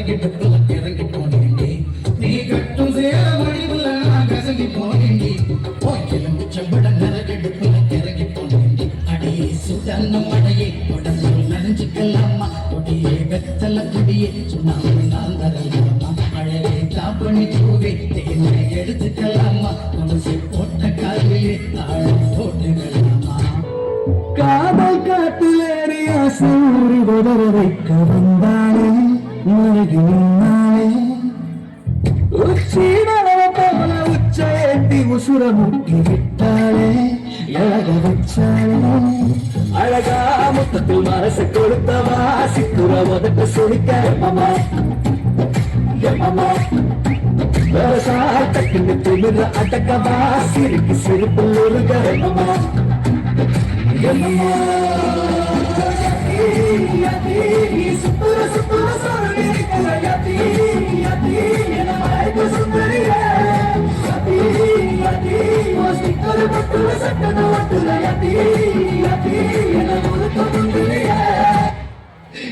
இறங்கி போனேண்டி நீ கட்டும் சேர முடிவுல நான் கசங்கி போனேண்டி போய்க்கிலும் செம்பட நரகெடுப்புல இறங்கி போனேண்டி அடியே சுதன்னம் அடையே உடம்பு நனைஞ்சுக்கலாமா கொடியே வெத்தல கொடியே சுண்ணாம்பு நான் தரலாமா அழகே தாப்பணி பூவே தேனை எடுத்துக்கலாமா நமசு போட்ட காலிலே தாழம் போட்டுக்கலாமா காதல் காட்டிலேறியா சூரி உதற வைக்க வந்தானே உனக்கு முன்னாலே உச்சிடவ போல உச்சேத்தி உசுர முட்டி விட்டாளே எழக வச்சாளே அழகா முத்தத்தில் மனசு கொடுத்தவா சிக்குற உதட்ட சுழிக்க தக்குன்னு திமிர அடக்கவா சிரிக்கு சிரிப்பில் ஒரு கரமா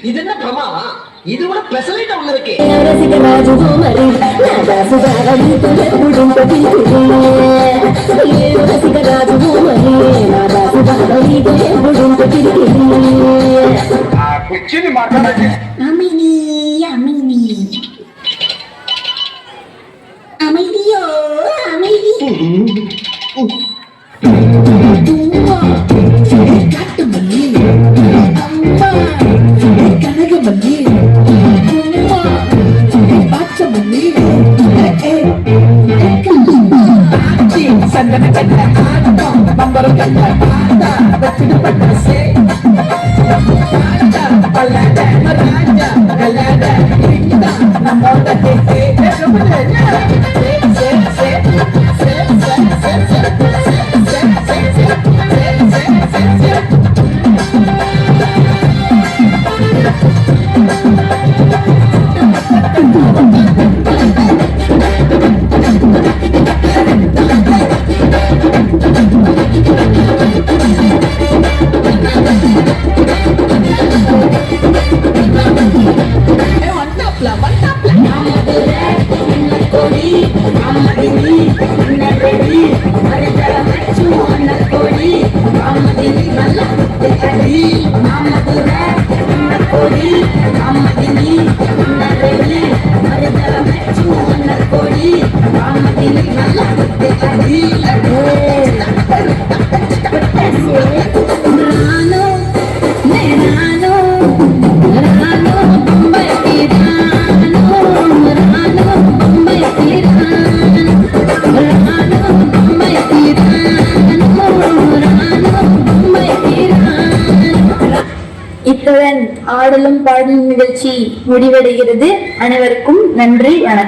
இது என்ன பிரமாவா இது கூட பெசலைட்டா உள்ள இருக்கு அமைதியோ அமைதி காட்டுமல்லி அம்மா கனகமல்லி பாச்சமல்லி சந்தன கட்ட ஆட்டம் பம்பரம் கட்ட ஆட்டா வச்சுட்டு பட்ட சே பல்லாட ராஜா கல்லாட நம்மோட இத்துடன் ஆடலும் பாடலும் நிகழ்ச்சி முடிவடைகிறது. அனைவருக்கும் நன்றி, வணக்கம்.